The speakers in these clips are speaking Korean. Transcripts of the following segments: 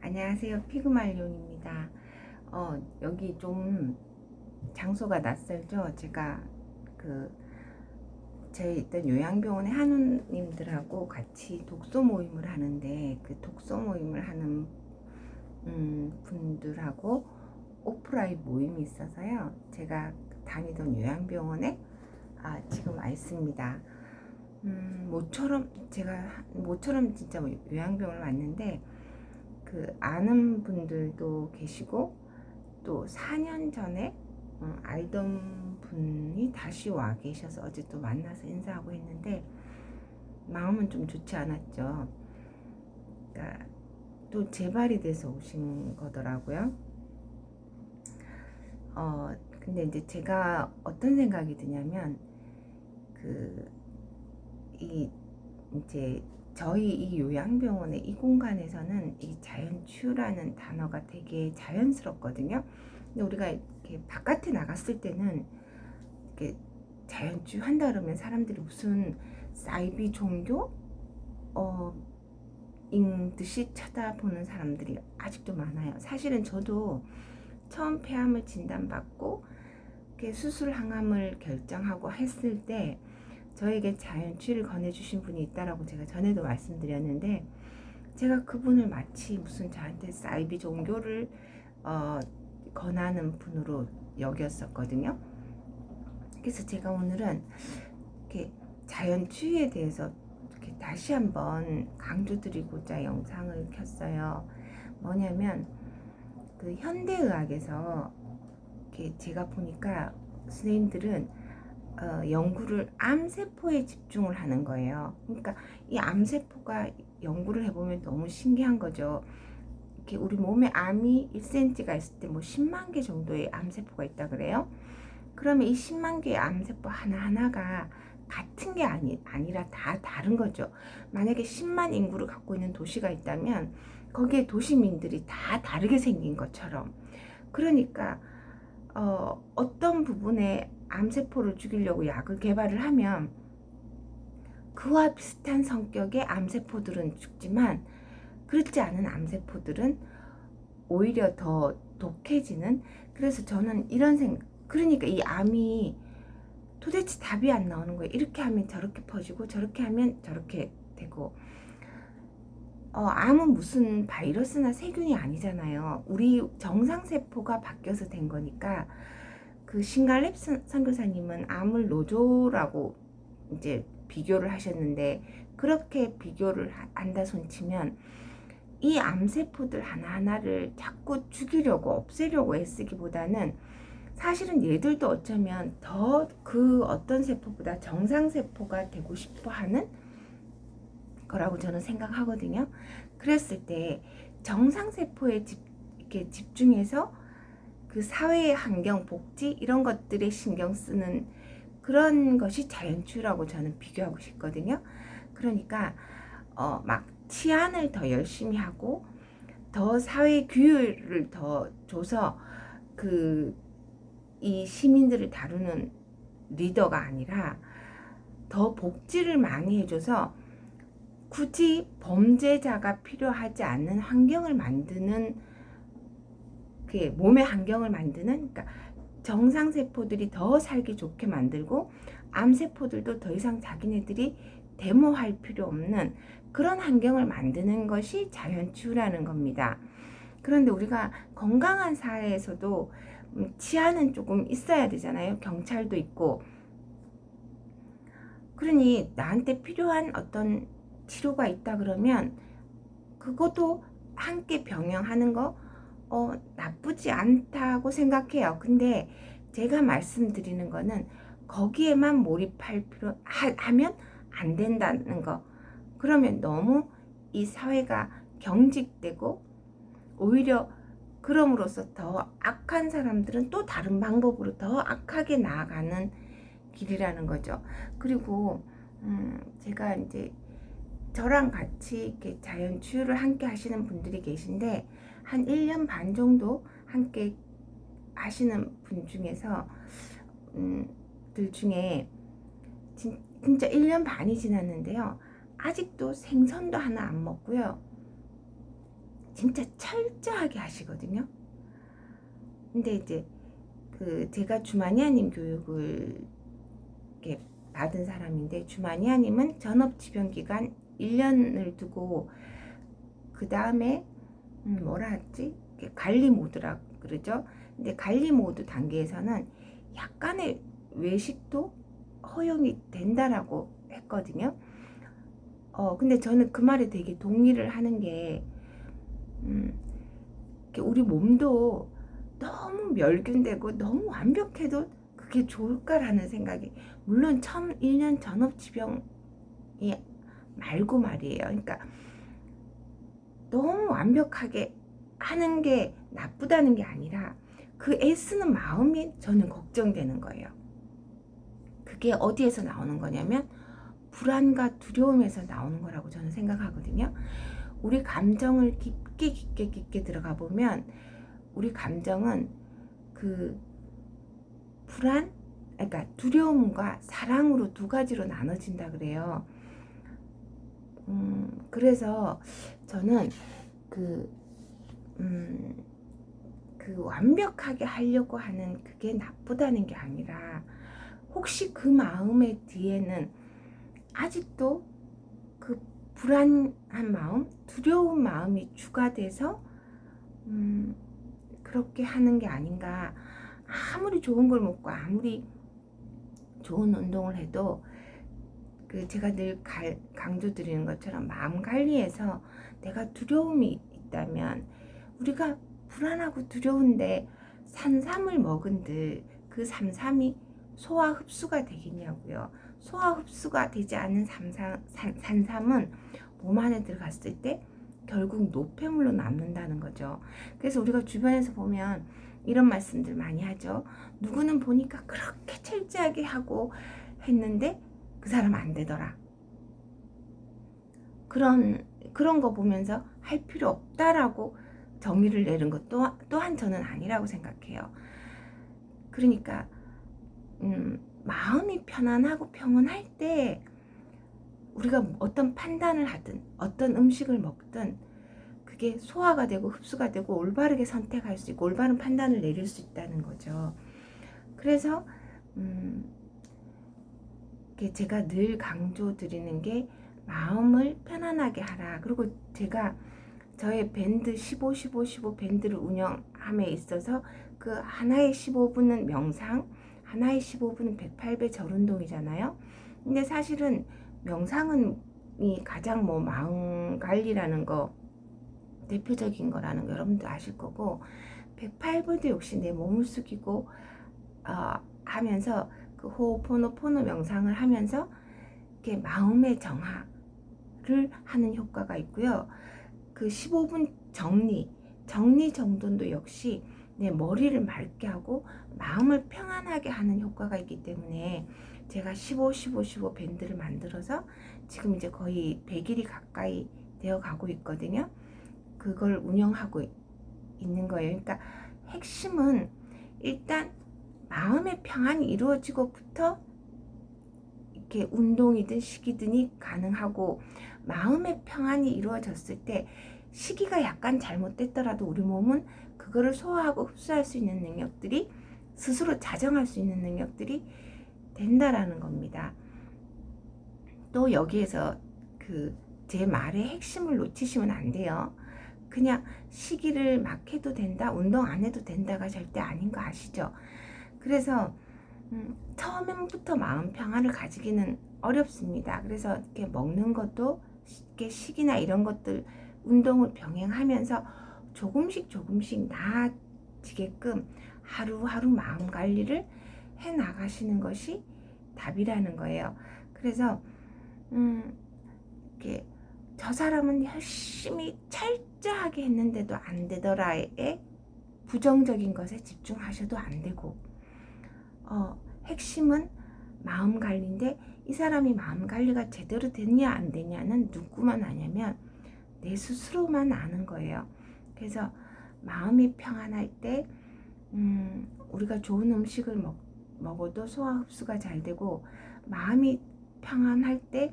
안녕하세요. 피그말리온입니다. 여기 좀 장소가 낯설죠? 제가 제 있던 요양병원의 한우님들하고 같이 독서 모임을 하는데, 그 독서 모임을 하는 분들하고 오프라인 모임이 있어서요. 제가 다니던 요양병원에 지금 와 있습니다. 모처럼 진짜 요양병원을 왔는데, 아는 분들도 계시고, 또 4년 전에 알던 분이 다시 와 계셔서 어제 또 만나서 인사하고 했는데, 마음은 좀 좋지 않았죠. 그러니까 또 재발이 돼서 오신 거더라고요. 근데 이제 제가 어떤 생각이 드냐면, 이제 저희 이 요양병원의 이 공간에서는 이 자연치유라는 단어가 되게 자연스럽거든요. 근데 우리가 이렇게 바깥에 나갔을 때는 이렇게 자연치유 한다 그러면 사람들이 무슨 사이비 종교 인 듯이 쳐다보는 사람들이 아직도 많아요. 사실은 저도 처음 폐암을 진단받고 수술 항암을 결정하고 했을 때 저에게 자연치유를 권해주신 분이 있다라고 제가 전에도 말씀드렸는데, 제가 그분을 마치 무슨 저한테 사이비 종교를 권하는 분으로 여겼었거든요. 그래서 제가 오늘은 이렇게 자연치유에 대해서 이렇게 다시 한번 강조드리고자 영상을 켰어요. 뭐냐면 현대의학에서 이렇게 제가 보니까 선생님들은 연구를 암세포에 집중을 하는 거예요. 그러니까 이 암세포가 연구를 해보면 너무 신기한 거죠. 이렇게 우리 몸에 암이 1cm가 있을 때 뭐 10만 개 정도의 암세포가 있다 그래요. 그러면 이 10만 개의 암세포 하나하나가 같은 게 아니라 다 다른 거죠. 만약에 10만 인구를 갖고 있는 도시가 있다면 거기에 도시민들이 다 다르게 생긴 것처럼, 그러니까 어떤 부분에 암세포를 죽이려고 약을 개발을 하면 그와 비슷한 성격의 암세포들은 죽지만, 그렇지 않은 암세포들은 오히려 더 독해지는. 그래서 저는 이런 그러니까 이 암이 도대체 답이 안 나오는 거예요. 이렇게 하면 저렇게 퍼지고 저렇게 하면 저렇게 되고. 암은 무슨 바이러스나 세균이 아니잖아요. 우리 정상세포가 바뀌어서 된 거니까. 신갈랩 선교사님은 암을 노조라고 이제 비교를 하셨는데, 그렇게 비교를 한다 손치면 이 암세포들 하나하나를 자꾸 죽이려고 없애려고 애쓰기보다는 사실은 얘들도 어쩌면 더 그 어떤 세포보다 정상세포가 되고 싶어 하는 거라고 저는 생각하거든요. 그랬을 때 정상세포에 이렇게 집중해서 그 사회의 환경, 복지 이런 것들에 신경 쓰는 그런 것이 자연치유라고 저는 비교하고 싶거든요. 그러니까 막 치안을 더 열심히 하고 더 사회 규율을 더 줘서 이 시민들을 다루는 리더가 아니라 더 복지를 많이 해줘서 굳이 범죄자가 필요하지 않는 환경을 만드는, 몸의 환경을 만드는, 그러니까 정상세포들이 더 살기 좋게 만들고 암세포들도 더 이상 자기네들이 데모할 필요 없는 그런 환경을 만드는 것이 자연치유라는 겁니다. 그런데 우리가 건강한 사회에서도 치안은 조금 있어야 되잖아요. 경찰도 있고. 그러니 나한테 필요한 어떤 치료가 있다 그러면 그것도 함께 병행하는 거 나쁘지 않다고 생각해요. 근데 제가 말씀드리는 거는 거기에만 하면 안 된다는 거. 그러면 너무 이 사회가 경직되고, 오히려 그럼으로써 더 악한 사람들은 또 다른 방법으로 더 악하게 나아가는 길이라는 거죠. 그리고 제가 이제 저랑 같이 이렇게 자연 치유를 함께 하시는 분들이 계신데, 한 1년 반 정도 함께 하시는 분 중에서 들 중에 진짜 1년 반이 지났는데요. 아직도 생선도 하나 안 먹고요. 진짜 철저하게 하시거든요. 근데 이제 제가 주마니아님 교육을 이렇게 받은 사람인데, 주마니아님은 전업지변기간 1년을 두고 그 다음에 뭐라 하지? 관리 모드라 그러죠. 근데 관리 모드 단계에서는 약간의 외식도 허용이 된다라고 했거든요. 근데 저는 그 말에 되게 동의를 하는 게, 우리 몸도 너무 멸균되고 너무 완벽해도 그게 좋을까라는 생각이, 물론 1년 전업지병이 말고 말이에요. 그러니까 너무 완벽하게 하는 게 나쁘다는 게 아니라 그 애쓰는 마음이 저는 걱정되는 거예요. 그게 어디에서 나오는 거냐면 불안과 두려움에서 나오는 거라고 저는 생각하거든요. 우리 감정을 깊게 들어가 보면 우리 감정은 그 불안, 그러니까 두려움과 사랑으로 두 가지로 나눠진다 그래요. 그래서 저는 그 완벽하게 하려고 하는 그게 나쁘다는 게 아니라, 혹시 그 마음의 뒤에는 아직도 그 불안한 마음, 두려운 마음이 주가 돼서 그렇게 하는 게 아닌가. 아무리 좋은 걸 먹고 아무리 좋은 운동을 해도 제가 늘 강조드리는 것처럼 마음 관리에서 내가 두려움이 있다면, 우리가 불안하고 두려운데 산삼을 먹은들 그 산삼이 소화 흡수가 되겠냐고요. 소화 흡수가 되지 않는 산삼은 몸 안에 들어갔을 때 결국 노폐물로 남는다는 거죠. 그래서 우리가 주변에서 보면 이런 말씀들 많이 하죠. 누구는 보니까 그렇게 철저하게 하고 했는데 그 사람 안 되더라. 그런 거 보면서 할 필요 없다라고 정의를 내는 것 또한 저는 아니라고 생각해요. 그러니까 마음이 편안하고 평온할 때 우리가 어떤 판단을 하든 어떤 음식을 먹든 그게 소화가 되고 흡수가 되고 올바르게 선택할 수 있고 올바른 판단을 내릴 수 있다는 거죠. 그래서 제가 늘 강조드리는 게 마음을 편안하게 하라. 그리고 제가 저의 밴드 15 밴드를 운영함에 있어서 그 하나의 15분은 명상, 하나의 15분은 108배 절운동이잖아요. 근데 사실은 명상은 가장 마음 관리라는 거 대표적인 거라는 거 여러분도 아실 거고, 108배도 역시 내 몸을 숙이고 하면서 그 호호포노포노 명상을 하면서 이렇게 마음의 정화를 하는 효과가 있고요. 그 15분 정리 정돈도 역시 내 머리를 맑게 하고 마음을 평안하게 하는 효과가 있기 때문에 제가 15 밴드를 만들어서 지금 이제 거의 100일이 가까이 되어 가고 있거든요. 그걸 운영하고 있는 거예요. 그러니까 핵심은 일단 마음의 평안이 이루어지고부터 이렇게 운동이든 식이든이 가능하고, 마음의 평안이 이루어졌을 때 시기가 약간 잘못됐더라도 우리 몸은 그거를 소화하고 흡수할 수 있는 능력들이, 스스로 자정할 수 있는 능력들이 된다라는 겁니다. 또 여기에서 제 말의 핵심을 놓치시면 안 돼요. 그냥 시기를 막 해도 된다, 운동 안 해도 된다가 절대 아닌 거 아시죠? 그래서 처음부터 마음 평안을 가지기는 어렵습니다. 그래서 이렇게 먹는 것도 이렇게 식이나 이런 것들 운동을 병행하면서 조금씩 나아지게끔 하루하루 마음 관리를 해 나가시는 것이 답이라는 거예요. 그래서 이렇게 저 사람은 열심히 철저하게 했는데도 안 되더라에 부정적인 것에 집중하셔도 안 되고, 핵심은 마음 관리인데 이 사람이 마음 관리가 제대로 됐냐 안 됐냐는 누구만 아냐면 내 스스로만 아는 거예요. 그래서 마음이 평안할 때 우리가 좋은 음식을 먹어도 소화 흡수가 잘 되고, 마음이 평안할 때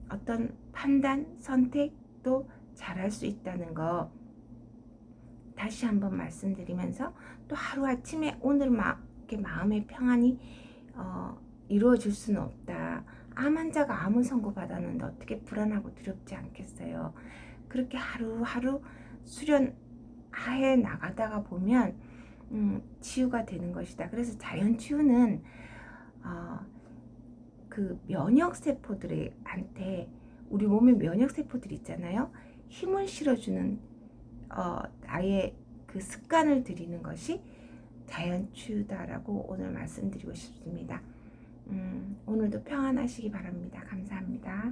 어떤 판단, 선택도 잘할 수 있다는 거 다시 한번 말씀드리면서 또 하루아침에 오늘 이렇게 마음의 평안이 이루어질 수는 없다. 암 환자가 암을 선고받았는데 어떻게 불안하고 두렵지 않겠어요. 그렇게 하루하루 수련해 나가다가 보면 치유가 되는 것이다. 그래서 자연 치유는 그 면역 세포들한테, 우리 몸에 면역 세포들 있잖아요. 힘을 실어주는 나의 그 습관을 들이는 것이 자연 치유다라고 오늘 말씀드리고 싶습니다. 오늘도 평안하시기 바랍니다. 감사합니다.